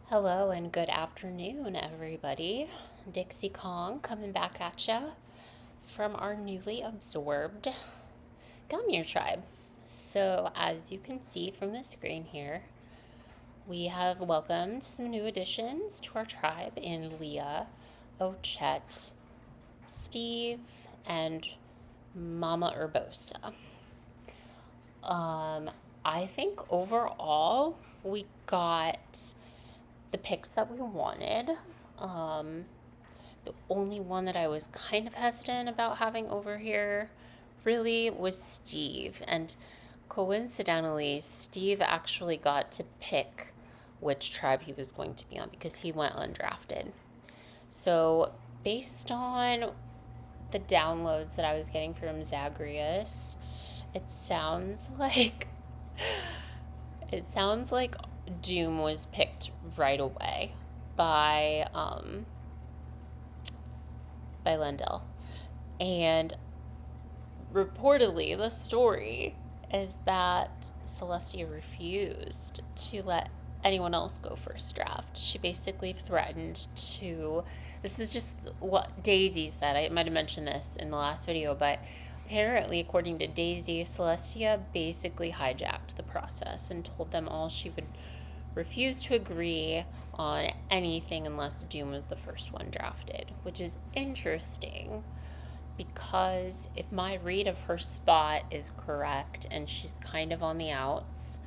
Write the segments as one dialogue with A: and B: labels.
A: Hello and good afternoon, everybody. Dixie Kong coming back at ya from our newly absorbed Gummy tribe. So, as you can see from the screen here, we have welcomed some new additions to our tribe in Leah, Ochette, Steve, and Mama Urbosa. I think overall we got the picks that we wanted. Um, the only one that I was kind of hesitant about having over here really was Steve. And coincidentally, Steve actually got to pick which tribe he was going to be on because he went undrafted. So, based on the downloads that I was getting from Zagreus, it sounds like it sounds like Doom was picked right away by by Lendell. And reportedly, the story is that Celestia refused to let anyone else go first draft. She basically threatened to. This is just what Daisy said. I might have mentioned this in the last video, but apparently, according to Daisy, Celestia basically hijacked the process and told them all she would refuse to agree on anything unless Doom was the first one drafted, which is interesting because if my read of her spot is correct and she's kind of on the outs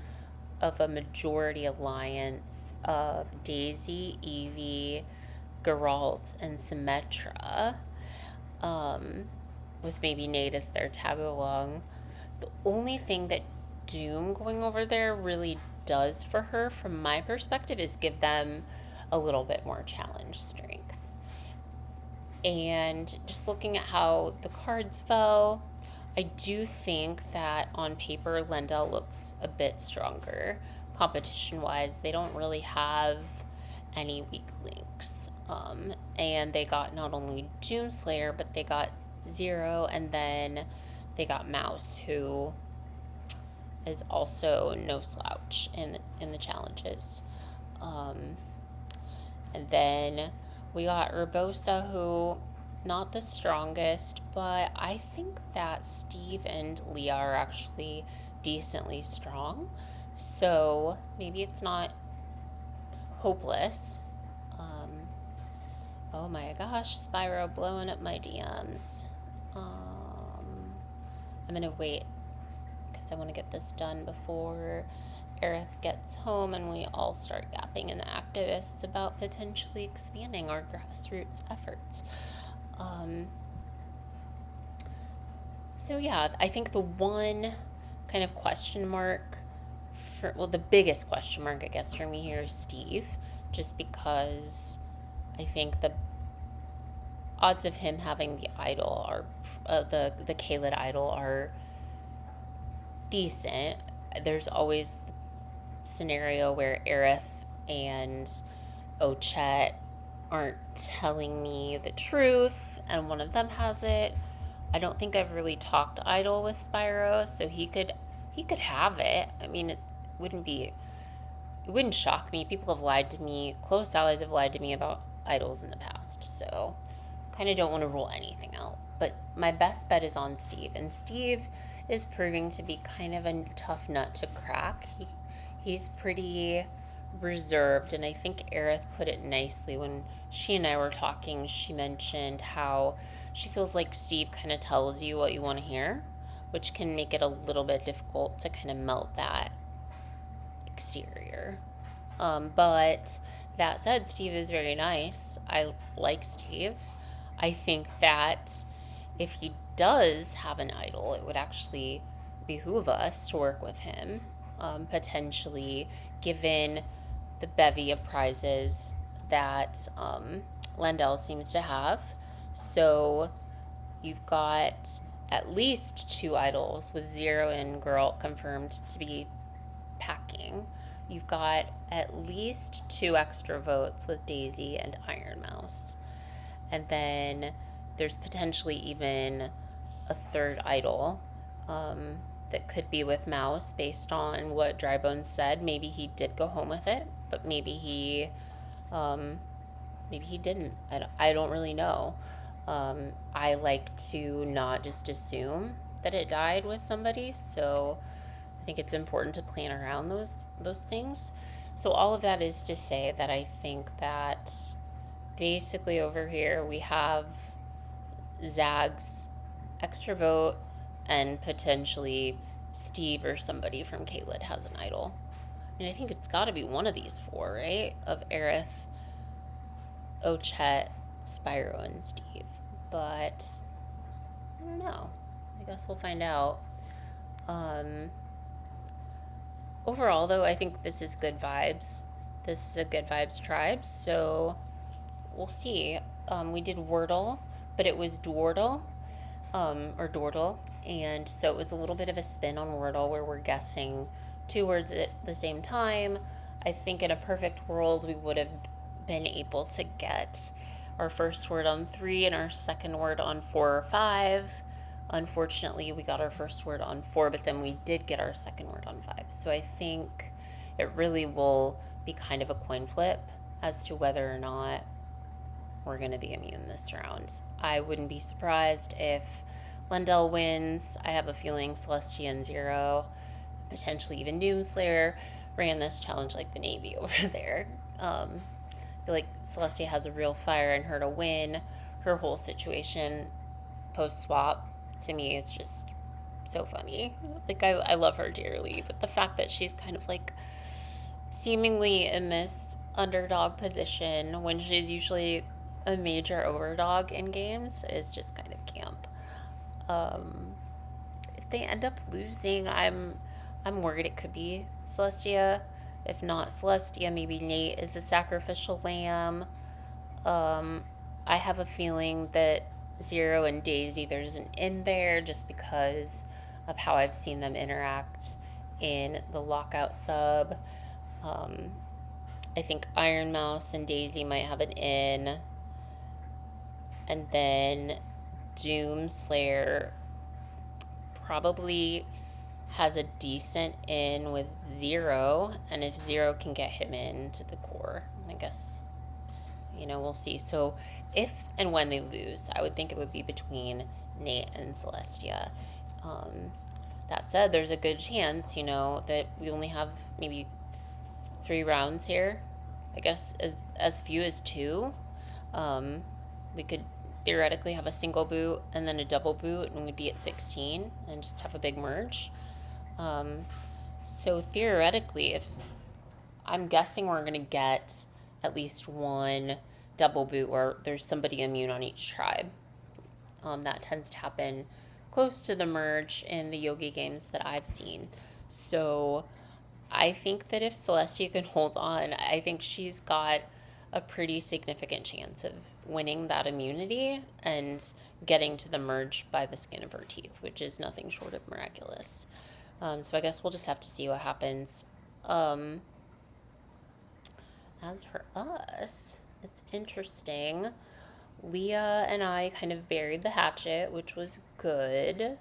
A: of a majority alliance of Daisy, Evie, Geralt, and Symmetra, with maybe Nate as their tag along, the only thing that Doom going over there really does for her, from my perspective, is give them a little bit more challenge strength. And just looking at how the cards fell, I do think that on paper, Lendell looks a bit stronger competition wise. They don't really have any weak links. And they got not only Doomslayer, but they got Zero, and then they got Mouse, who is also no slouch in the challenges. And then we got Urbosa, who not the strongest, but I think that Steve and Leah are actually decently strong. So maybe it's not hopeless. Oh my gosh, Spyro blowing up my DMs. I'm gonna wait because I want to get this done before Aerith gets home and we all start yapping in the activists about potentially expanding our grassroots efforts. So yeah, I think the one kind of question mark the biggest question mark, I guess, for me here is Steve, just because I think the odds of him having the idol are the Kaled idol are decent. There's always the scenario where Aerith and Ochette aren't telling me the truth and one of them has it. I don't think I've really talked idol with Spyro, so he could have it. I mean, it wouldn't shock me. People have lied to me. Close allies have lied to me about idols in the past, so kind of don't want to rule anything out. But my best bet is on Steve, and Steve is proving to be kind of a tough nut to crack. He's pretty reserved, and I think Aerith put it nicely when she and I were talking. She mentioned how she feels like Steve kind of tells you what you want to hear, which can make it a little bit difficult to kind of melt that exterior. But that said, Steve is very nice. I like Steve. I think that if he does have an idol, it would actually behoove us to work with him, potentially, given the bevy of prizes that Lendell seems to have. So you've got at least 2 idols with Zero and Geralt confirmed to be packing. You've got at least 2 extra votes with Daisy and Iron Mouse. And then there's potentially even a 3rd idol that could be with Mouse based on what Drybones said. Maybe he did go home with it, but maybe he Maybe he didn't. I don't really know. I like to not just assume that it died with somebody, so I think it's important to plan around those things. So all of that is to say that I think that basically over here we have Zag's extra vote and potentially Steve or somebody from Caelid has an idol. And I think it's got to be one of these four, right? Of Aerith, Ochet, Spyro, and Steve. But I don't know. I guess we'll find out. Um, Overall, though, I think this is good vibes. This is a good vibes tribe, so we'll see. We did Wordle, but it was Dwordle, or Dordle, and so it was a little bit of a spin on Wordle where we're guessing two words at the same time. I think in a perfect world, we would have been able to get our first word on 3 and our second word on 4 or 5. Unfortunately, we got our first word on 4, but then we did get our second word on 5. So I think it really will be kind of a coin flip as to whether or not we're going to be immune this round. I wouldn't be surprised if Lendell wins. I have a feeling Celestia and Zero, potentially even Doomslayer, ran this challenge like the Navy over there. I feel like Celestia has a real fire in her to win. Her whole situation post swap to me is just so funny. Like, I love her dearly, but the fact that she's kind of like seemingly in this underdog position when she's usually a major overdog in games is just kind of camp. Um, if they end up losing, I'm worried it could be Celestia. If not Celestia, maybe Nate is the sacrificial lamb. Um, I have a feeling that Zero and Daisy, there's an in there just because of how I've seen them interact in the lockout sub. Um, I think Iron Mouse and Daisy might have an in. And then Doom Slayer probably has a decent in with Zero. And if Zero can get him into the core, I guess, we'll see. So if and when they lose, I would think it would be between Nate and Celestia. That said, there's a good chance, that we only have maybe 3 rounds here. I guess as few as 2. We could theoretically have a single boot and then a double boot, and we'd be at 16 and just have a big merge. So theoretically, if I'm guessing we're going to get at least one double boot where there's somebody immune on each tribe. That tends to happen close to the merge in the Yogi games that I've seen. So I think that if Celestia can hold on, I think she's got a pretty significant chance of winning that immunity and getting to the merge by the skin of her teeth, which is nothing short of miraculous. So I guess we'll just have to see what happens. As for us, it's interesting. Leah and I kind of buried the hatchet, which was good.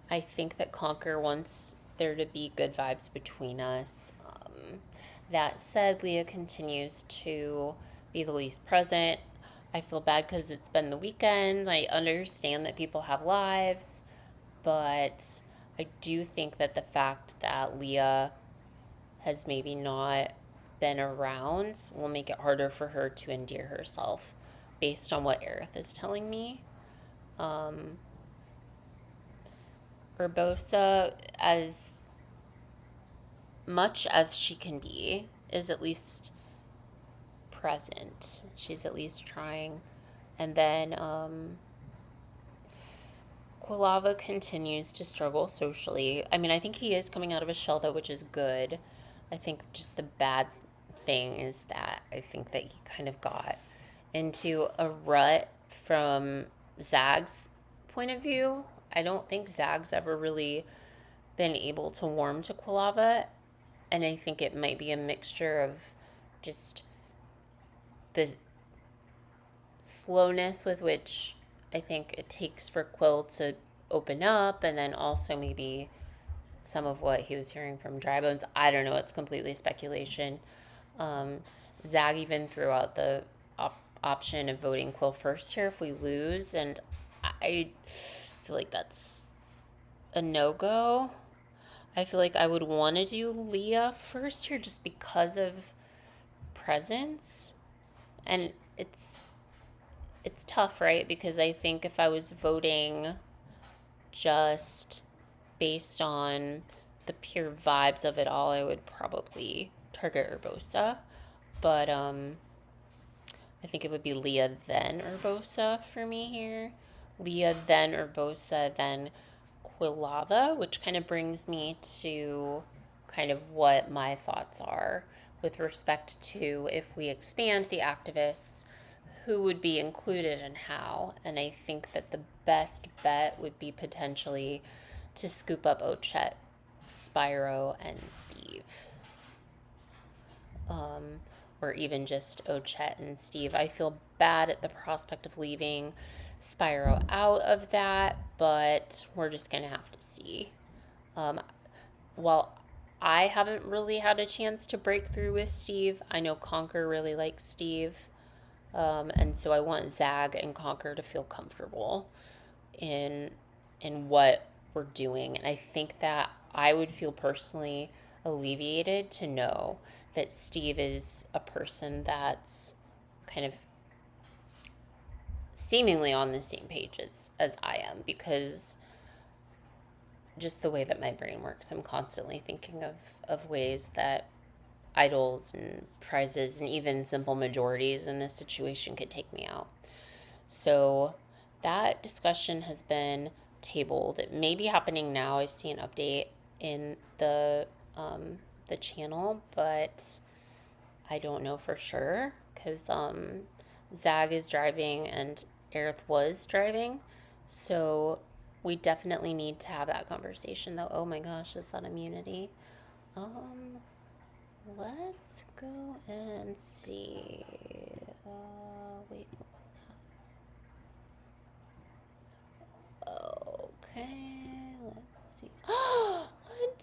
A: I think that Conquer wants there to be good vibes between us. That said, Leah continues to be the least present. I feel bad because it's been the weekend. I understand that people have lives, but I do think that the fact that Leah has maybe not been around will make it harder for her to endear herself based on what Aerith is telling me. Urbosa, as much as she can be, is at least present. She's at least trying. And then Quilava continues to struggle socially. I mean, I think he is coming out of his shell, though, which is good. I think just the bad thing is that I think that he kind of got into a rut from Zag's point of view. I don't think Zag's ever really been able to warm to Quilava, and I think it might be a mixture of just the slowness with which I think it takes for Quill to open up, and then also maybe some of what he was hearing from Drybones. I don't know. It's completely speculation. Zag even threw out the option of voting Quill first here if we lose, and I feel like that's a no-go. I feel like I would want to do Leah first here just because of presence. And it's tough, right? Because I think if I was voting just based on the pure vibes of it all, I would probably target Urbosa. But I think it would be Leah then Urbosa for me here. Leah then Urbosa then Quilava, which kind of brings me to kind of what my thoughts are with respect to if we expand the activists, who would be included and how. And I think that the best bet would be potentially to scoop up Ochette, Spyro, and Steve. Or even just Ochette and Steve. I feel bad at the prospect of leaving Spyro out of that, but we're just going to have to see. While I haven't really had a chance to break through with Steve, I know Conker really likes Steve. And so I want Zag and Conker to feel comfortable in what we're doing. And I think that I would feel personally alleviated to know that Steve is a person that's kind of seemingly on the same page as I am, because just the way that my brain works, I'm constantly thinking of ways that idols and prizes and even simple majorities in this situation could take me out. So that discussion has been tabled. It may be happening now. I see an update in the channel, but I don't know for sure because Zag is driving and Aerith was driving. So we definitely need to have that conversation though. Oh my gosh, is that immunity? Let's go and see. Wait, what was that? Okay, let's see. A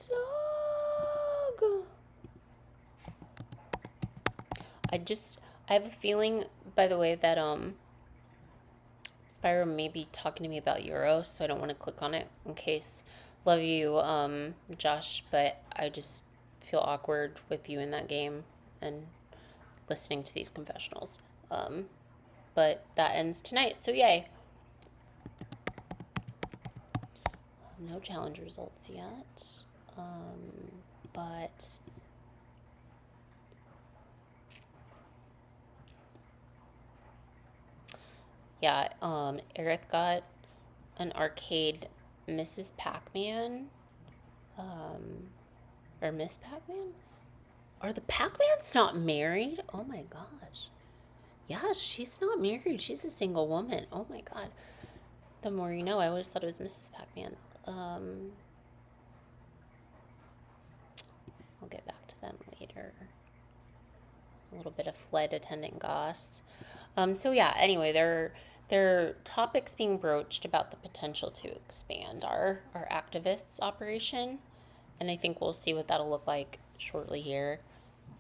A: dog! I have a feeling, by the way, that Spyro may be talking to me about Euro, so I don't want to click on it in case. Love you, Josh, but I just feel awkward with you in that game and listening to these confessionals. But that ends tonight, so yay. No challenge results yet, but yeah, Eric got an arcade Mrs. Pac-Man, or Miss Pac-Man? Are the Pac-Mans not married? Oh my gosh. Yeah, she's not married. She's a single woman. Oh my god. The more you know. I always thought it was Mrs. Pac-Man. I'll get back to them later. A little bit of flight attendant goss. So yeah, anyway, there are topics being broached about the potential to expand our activists operation. And I think we'll see what that'll look like shortly here.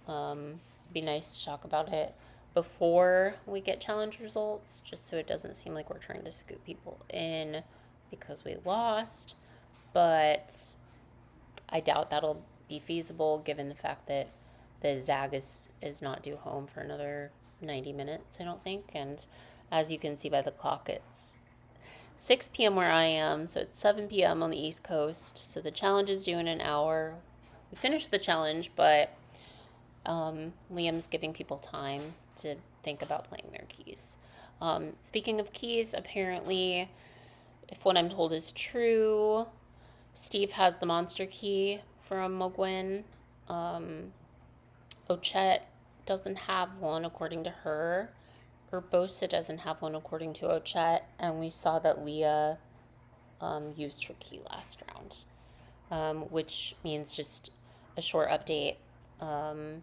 A: It'd be nice to talk about it before we get challenge results, just so it doesn't seem like we're trying to scoop people in because we lost. But I doubt that'll be feasible given the fact that the Zag is not due home for another 90 minutes, I don't think. And as you can see by the clock, it's 6 p.m. where I am, so it's 7 p.m. on the East Coast. So the challenge is due in an hour. We finished the challenge, but Liam's giving people time to think about playing their keys. Speaking of keys, apparently, if what I'm told is true, Steve has the monster key from Mogwin. Ochette doesn't have one, according to her. Urbosa doesn't have one, according to Ochette. And we saw that Leah used her key last round, which means just a short update. I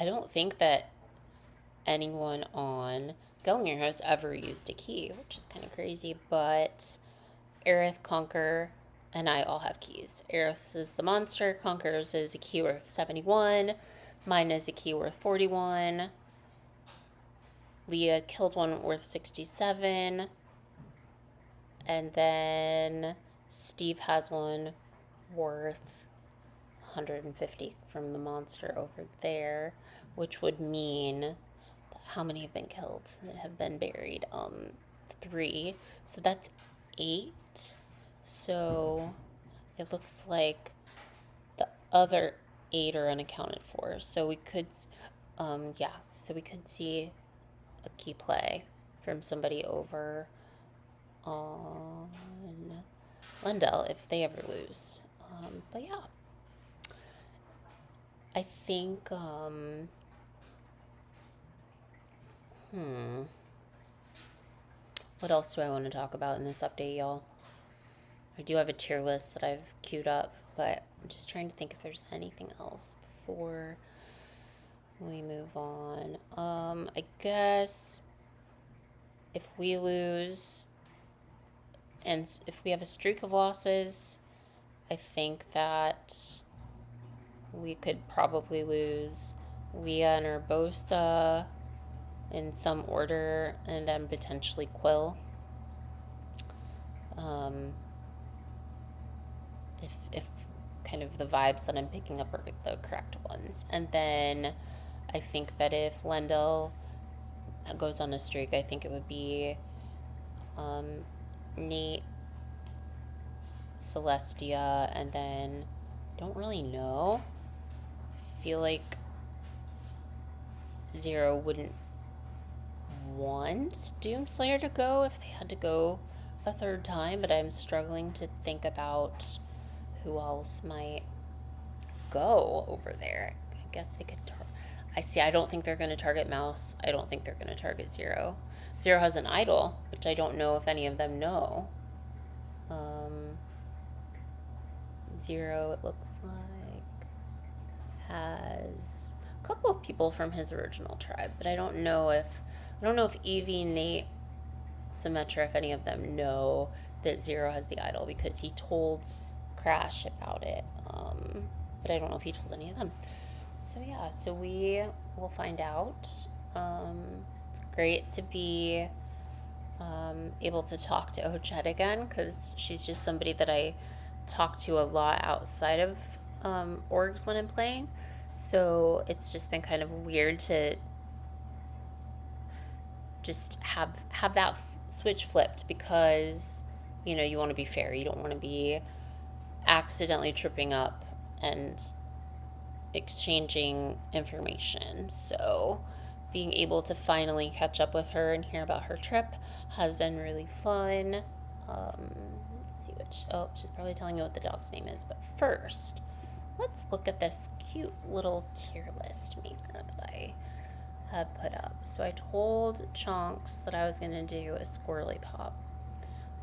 A: don't think that anyone on Gelmir has ever used a key, which is kind of crazy, but Aerith, Conker, and I all have keys. Aerith's is the monster. Conqueror's is a key worth 71. Mine is a key worth 41. Leah killed one worth 67. And then Steve has one worth 150 from the monster over there, which would mean how many have been killed that have been buried? 3. So that's 8. So it looks like the other 8 are unaccounted for. So we could, so we could see a key play from somebody over on Lendell if they ever lose. But yeah, I think, what else do I want to talk about in this update, y'all? I do have a tier list that I've queued up, but I'm just trying to think if there's anything else before we move on. I guess if we lose, and if we have a streak of losses, I think that we could probably lose Leah and Urbosa in some order, and then potentially Quill. If kind of the vibes that I'm picking up are the correct ones. And then I think that if Lendell goes on a streak, I think it would be Nate, Celestia, and then don't really know. I feel like Zero wouldn't want Doomslayer to go if they had to go a third time, but I'm struggling to think about who else might go over there. I guess they could I don't think they're going to target Mouse. I don't think they're going to target Zero. Zero has an idol, which I don't know if any of them know. Zero, it looks like, has a couple of people from his original tribe, but I don't know if Evie, Nate, Symmetra, if any of them know that Zero has the idol, because he told Crash about it. But I don't know if he told any of them. So yeah, so we will find out. It's great to be able to talk to Ochette again, because she's just somebody that I talk to a lot outside of orgs when I'm playing. So it's just been kind of weird to just have that switch flipped, because you want to be fair. You don't want to be accidentally tripping up and exchanging information. So being able to finally catch up with her and hear about her trip has been really fun. Let's see she's probably telling me what the dog's name is, but first let's look at this cute little tier list maker that I have put up. So I told Chonks that I was going to do a Squirrely Pop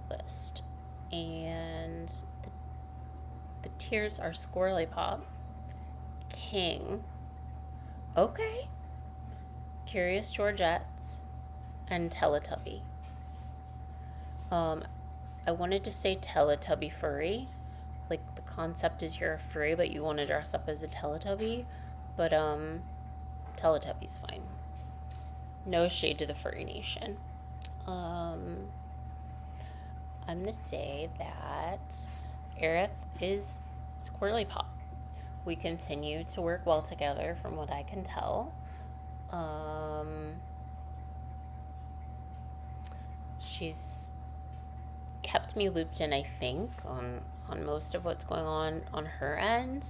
A: list, and the tiers are Squirrely Pop, King, okay, Curious Georgettes, and Teletubby. I wanted to say Teletubby furry, like the concept is you're a furry but you want to dress up as a Teletubby, but Teletubby's fine. No shade to the furry nation. I'm gonna say that Aerith is Squirrely Pop. We continue to work well together from what I can tell. She's kept me looped in, I think, on most of what's going on her end.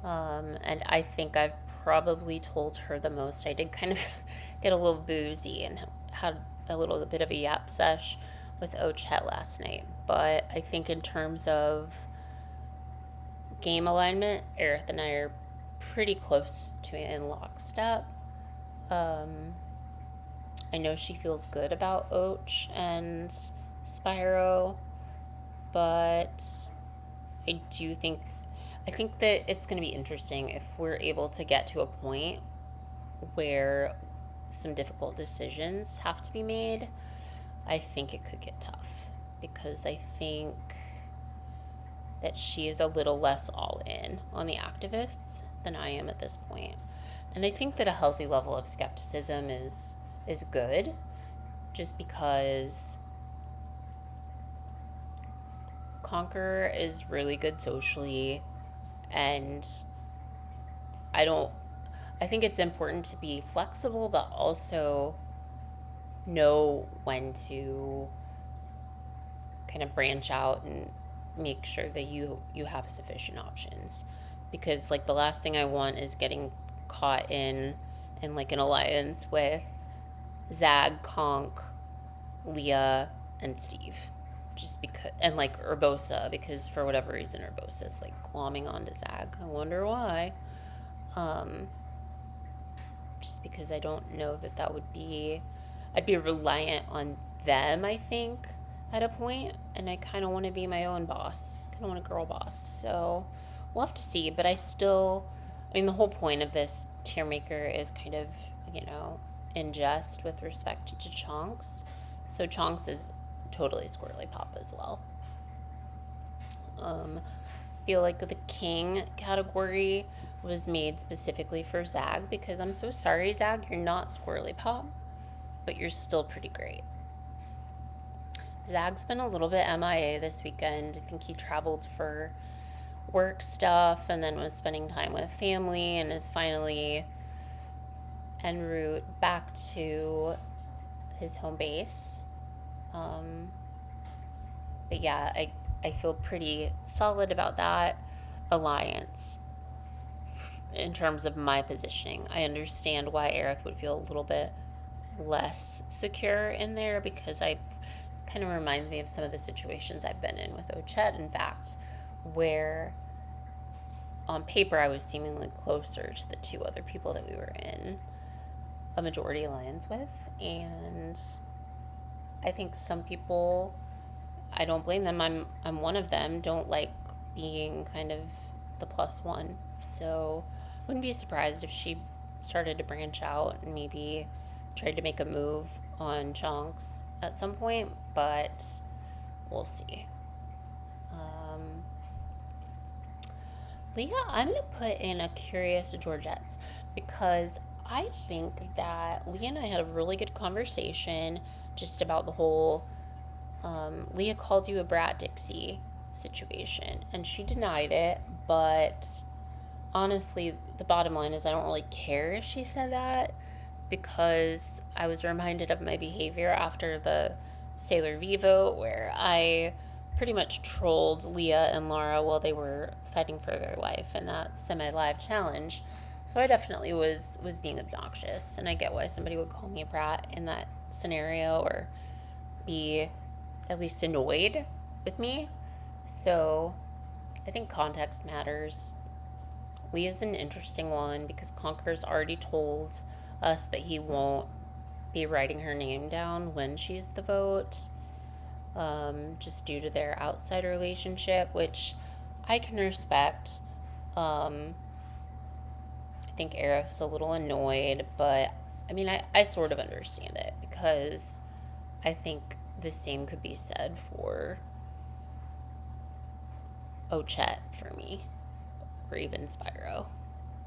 A: And I think I've probably told her the most. I did kind of get a little boozy and had a little bit of a yap sesh with Ochette last night. But I think in terms of game alignment, Aerith and I are pretty close to in lockstep. I know she feels good about Och and Spyro, but I think that it's going to be interesting if we're able to get to a point where some difficult decisions have to be made. I think it could get tough, because I think that she is a little less all in on the activists than I am at this point. And I think that a healthy level of skepticism is good, just because Conquer is really good socially, and I don't I think it's important to be flexible, but also know when to kind of branch out and make sure that you have sufficient options, because like the last thing I want is getting caught in like an alliance with Zag, Conk, Leah, and Steve, just because, and like Urbosa, because for whatever reason Urbosa's like glomming onto Zag. I wonder why. um just because I don't know that that would be, I'd be reliant on them, I think, at a point, and I kind of want to be my own boss. I kind of want a girl boss. So we'll have to see, but I mean, the whole point of this tier maker is kind of, in jest with respect to Chonks. So Chonks is totally squirrely pop as well. Feel like the king category was made specifically for Zag, because I'm so sorry, Zag, you're not squirrely pop, but you're still pretty great. Zag's been a little bit MIA this weekend. I think he traveled for work stuff and then was spending time with family, and is finally en route back to his home base. But yeah, I feel pretty solid about that alliance in terms of my positioning. I understand why Aerith would feel a little bit less secure in there, because I kind of reminds me of some of the situations I've been in with Ochette, in fact, where on paper I was seemingly closer to the two other people that we were in a majority alliance with. And I think some people, I don't blame them, I'm one of them, don't like being kind of the plus one. So I wouldn't be surprised if she started to branch out and maybe tried to make a move on Chonks at some point, but we'll see. Leah, I'm going to put in a curious Georgettes, because I think that Leah and I had a really good conversation just about the whole Leah called you a brat, Dixie situation, and she denied it, but honestly, the bottom line is I don't really care if she said that, because I was reminded of my behavior after the Sailor V vote, where I pretty much trolled Leah and Laura while they were fighting for their life in that semi-live challenge. So I definitely was being obnoxious, and I get why somebody would call me a brat in that scenario, or be at least annoyed with me. So I think context matters. Leah's an interesting one, because Conquer's already told us that he won't be writing her name down when she's the vote, just due to their outside relationship, which I can respect. I think Aerith's a little annoyed, but I mean, I sort of understand it, because I think the same could be said for Ochette for me, or even Spyro.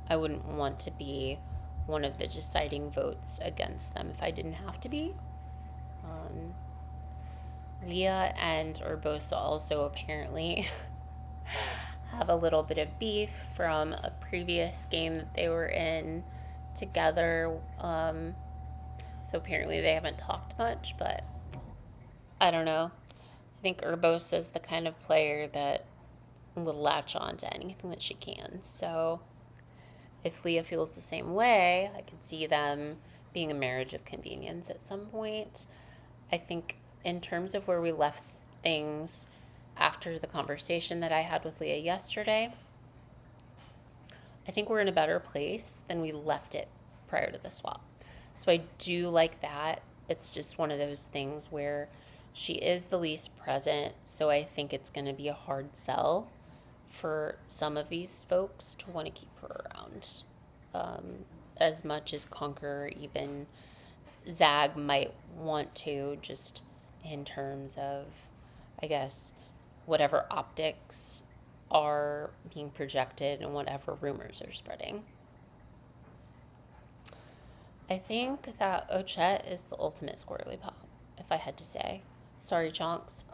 A: I wouldn't want to be one of the deciding votes against them if I didn't have to be. Leah and Urbosa also apparently have a little bit of beef from a previous game that they were in together. So apparently they haven't talked much, but I don't know. I think Urbosa is the kind of player that will latch on to anything that she can. So if Leah feels the same way, I could see them being a marriage of convenience at some point. I think in terms of where we left things after the conversation that I had with Leah yesterday, I think we're in a better place than we left it prior to the swap. So I do like that. It's just one of those things where she is the least present, so I think it's going to be a hard sell for some of these folks to want to keep her around. As much as Conqueror, even Zag might want to, just in terms of, I guess, whatever optics are being projected and whatever rumors are spreading. I think that Ochette is the ultimate squirrely pop, if I had to say. Sorry, chonks.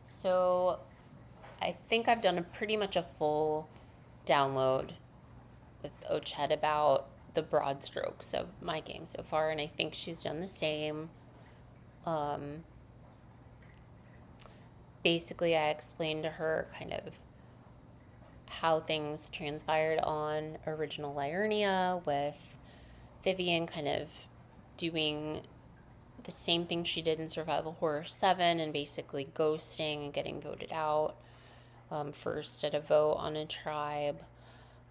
A: So I think I've done pretty much a full download with Ochette about the broad strokes of my game so far, and I think she's done the same. Um, Basically, I explained to her kind of how things transpired on original Liurnia, with Vivian kind of doing the same thing she did in Survival Horror 7 and basically ghosting and getting voted out, first at a vote on a tribe.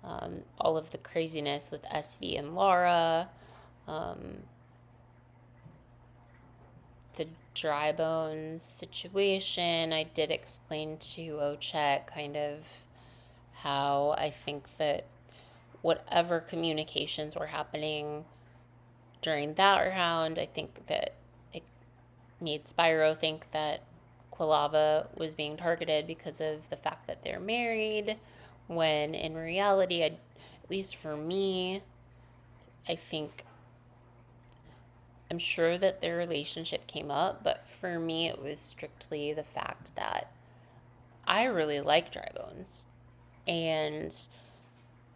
A: All of the craziness with SV and Laura, the dry bones situation. I did explain to Ochette kind of how I think that whatever communications were happening during that round, I think that it made Spyro think that Quilava was being targeted because of the fact that they're married, when in reality, at least for me, I think I'm sure that their relationship came up, but for me, it was strictly the fact that I really like Dry Bones, and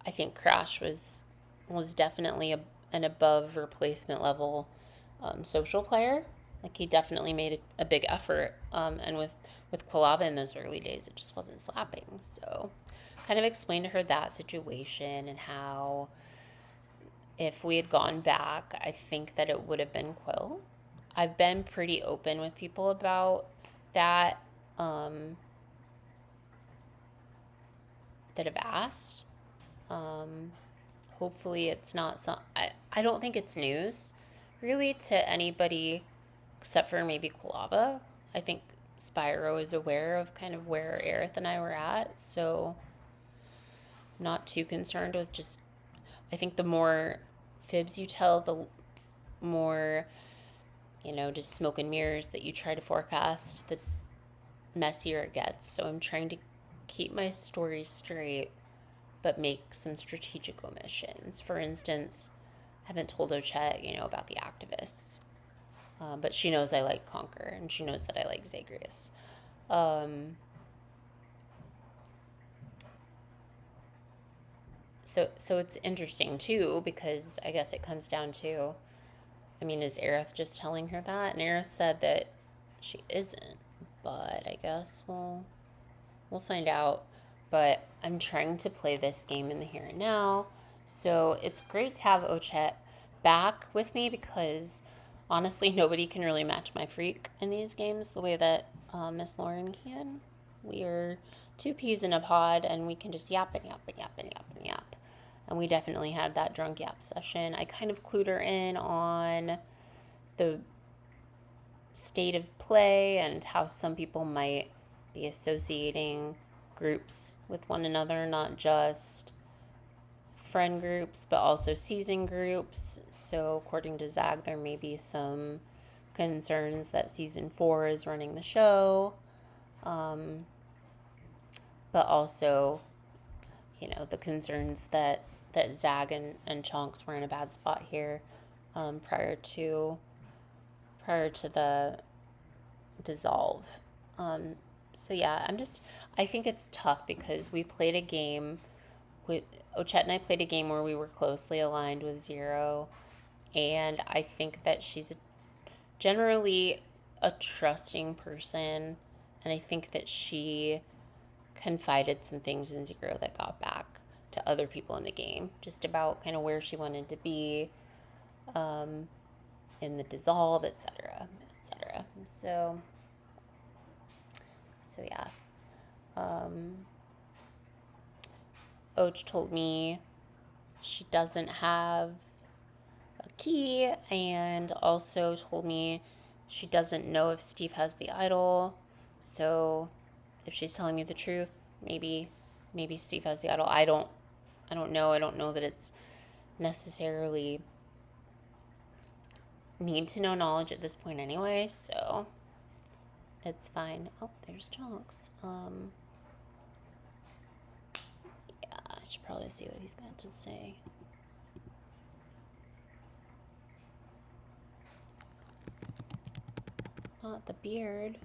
A: I think Crash was definitely an above replacement level social player. Like, he definitely made a big effort, and with Quilava in those early days, it just wasn't slapping. So, kind of explained to her that situation and how if we had gone back, I think that it would have been Quill. I've been pretty open with people about that, that have asked. Um, Hopefully it's not some. I don't think it's news, really, to anybody except for maybe Quilava. I think Spyro is aware of kind of where Aerith and I were at, so not too concerned with just. I think the more fibs you tell, the more, just smoke and mirrors that you try to forecast, the messier it gets. So I'm trying to keep my story straight, but make some strategic omissions. For instance, I haven't told Ochette, about the activists, but she knows I like Conquer, and she knows that I like Zagreus. So it's interesting too, because I guess it comes down to, is Aerith just telling her that? And Aerith said that she isn't, but I guess we'll find out. But I'm trying to play this game in the here and now, so it's great to have Ochette back with me, because honestly, nobody can really match my freak in these games the way that Miss Lauren can. We are two peas in a pod, and we can just yap and yap and yap and yap and yap. And we definitely had that drunk yap session. I kind of clued her in on the state of play and how some people might be associating groups with one another, not just friend groups, but also season groups. So, according to Zag, there may be some concerns that season 4 is running the show, but also, the concerns that Zag and Chonks were in a bad spot here, prior to the dissolve. So yeah, I think it's tough because we played a game with Ochette and I played a game where we were closely aligned with Zero, and I think that she's generally a trusting person, and I think that she confided some things in Zero that got back to other people in the game, just about kind of where she wanted to be, in the dissolve, etc., etc. So yeah. Och told me she doesn't have a key, and also told me she doesn't know if Steve has the idol. So if she's telling me the truth, maybe Steve has the idol. I don't know. I don't know that it's necessarily need to know knowledge at this point anyway, so it's fine. Oh, there's Chunks. should probably see what he's got to say. Not the beard.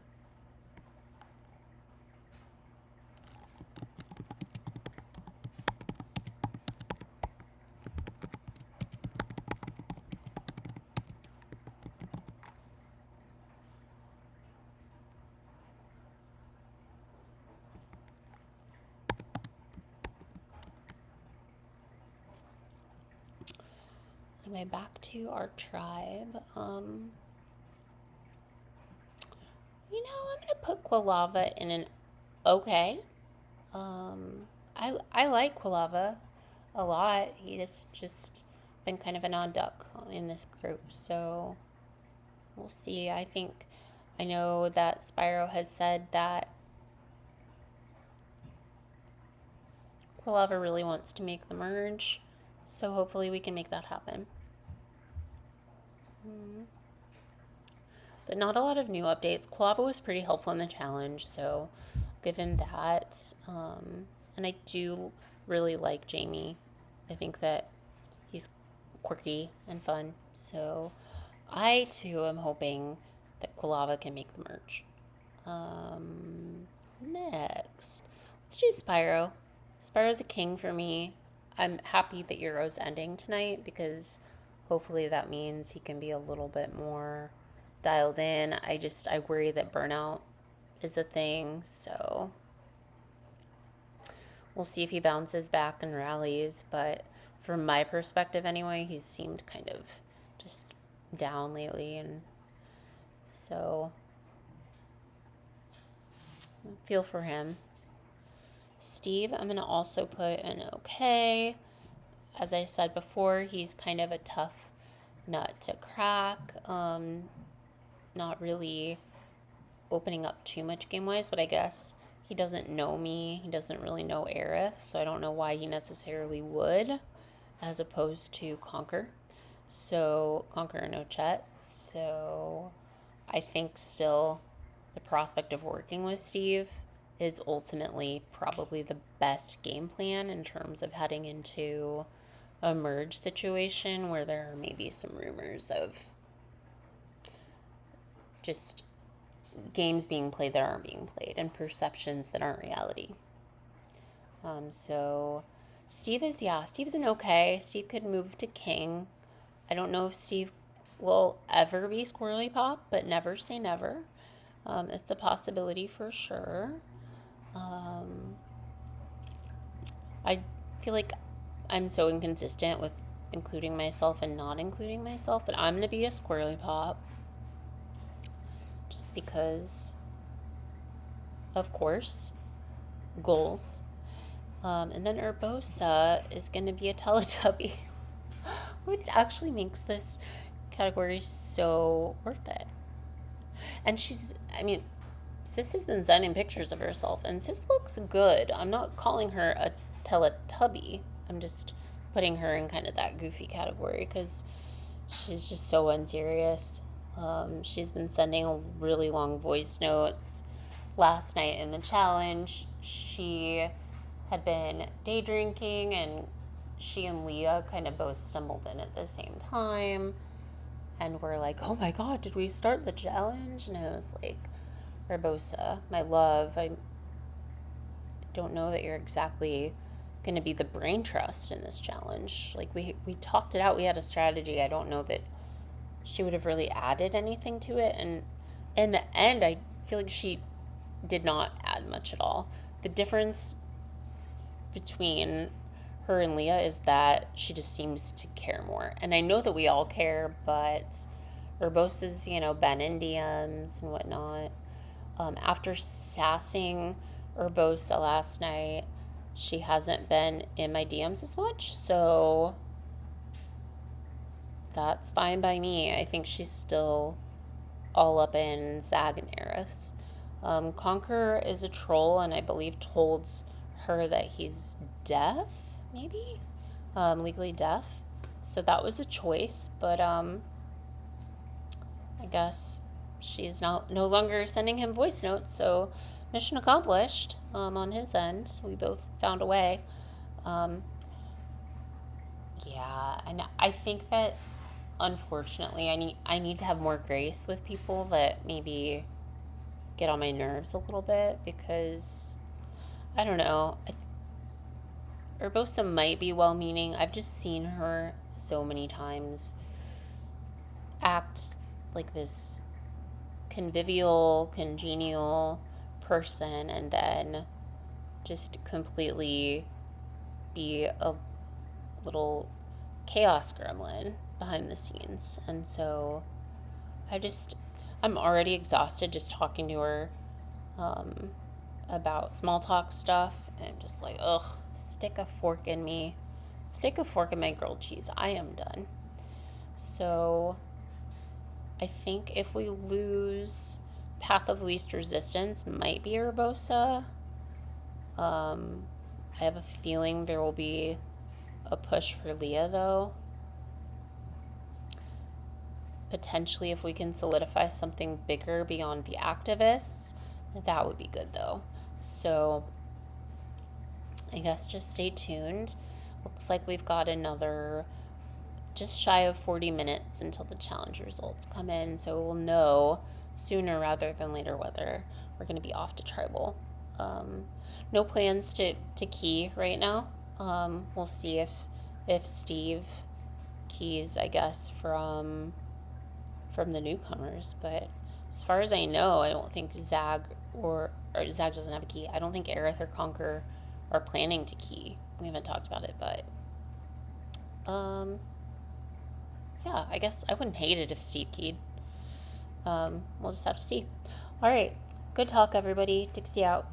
A: Anyway, back to our tribe. I'm gonna put Quilava in an okay. I like Quilava a lot. He has just been kind of an odd duck in this group, so we'll see. I know that Spyro has said that Quilava really wants to make the merge, so hopefully we can make that happen. But not a lot of new updates. Quilava was pretty helpful in the challenge, so give him that. And I do really like Jamie. I think that he's quirky and fun. So I too am hoping that Quilava can make the merge. Next, let's do Spyro. Spyro's a king for me. I'm happy that Euro's ending tonight because hopefully that means he can be a little bit more dialed in. I worry that burnout is a thing, so we'll see if he bounces back and rallies. But from my perspective anyway, he's seemed kind of just down lately, and so I feel for him. Steve, I'm going to also put an okay. As I said before, he's kind of a tough nut to crack. Not really opening up too much game-wise, but I guess he doesn't know me. He doesn't really know Aerith, so I don't know why he necessarily would, as opposed to Conquer. So, Conquer and Ochette. So, I think still the prospect of working with Steve is ultimately probably the best game plan in terms of heading into a merge situation where there are maybe some rumors of just games being played that aren't being played and perceptions that aren't reality. So Steve's an okay. Steve could move to king. I don't know if Steve will ever be Squirrely Pop, but never say never. It's a possibility for sure. I feel like I'm so inconsistent with including myself and not including myself, but I'm going to be a Squirrely Pop. Just because, of course, goals. And then Urbosa is going to be a Teletubby, which actually makes this category so worth it. And Sis has been sending pictures of herself, and Sis looks good. I'm not calling her a Teletubby. I'm just putting her in kind of that goofy category because she's just so unserious. She's been sending really long voice notes. Last night in the challenge, she had been day drinking, and she and Leah kind of both stumbled in at the same time. And we're like, oh my God, did we start the challenge? And I was like, Urbosa, my love, I don't know that you're exactly going to be the brain trust in this challenge. Like, we talked it out. We had a strategy. I don't know that she would have really added anything to it. And in the end, I feel like she did not add much at all. The difference between her and Leah is that she just seems to care more. And I know that we all care, but Urbosa's, been in DMs and whatnot. After sassing Urbosa last night, she hasn't been in my DMs as much, so that's fine by me. I think she's still all up in Zag and Eris. Conquer is a troll, and I believe told her that he's deaf, maybe? Legally deaf. So that was a choice, but I guess she's no longer sending him voice notes, so mission accomplished on his end. We both found a way. Um, yeah, and I think that unfortunately I need to have more grace with people that maybe get on my nerves a little bit because I don't know. Urbosa might be well meaning. I've just seen her so many times act like this convivial, congenial person and then just completely be a little chaos gremlin behind the scenes. And so I just, I'm already exhausted just talking to her um, about small talk stuff and just like, ugh, stick a fork in me. Stick a fork in my grilled cheese. I am done. So I think if we lose Path of Least Resistance, might be Urbosa. I have a feeling there will be a push for Leah, though. Potentially, if we can solidify something bigger beyond the activists, that would be good, though. So, I guess just stay tuned. Looks like we've got another just shy of 40 minutes until the challenge results come in, so we'll know sooner rather than later whether we're going to be off to tribal. No plans to key right now. We'll see if Steve keys, I guess, from the newcomers, but as far as I know, I don't think Zag or Zag doesn't have a key. I don't think Aerith or Conquer are planning to key. We haven't talked about it, but yeah, I guess I wouldn't hate it if Steve keyed. We'll just have to see. All right, good talk, everybody. Dixie out.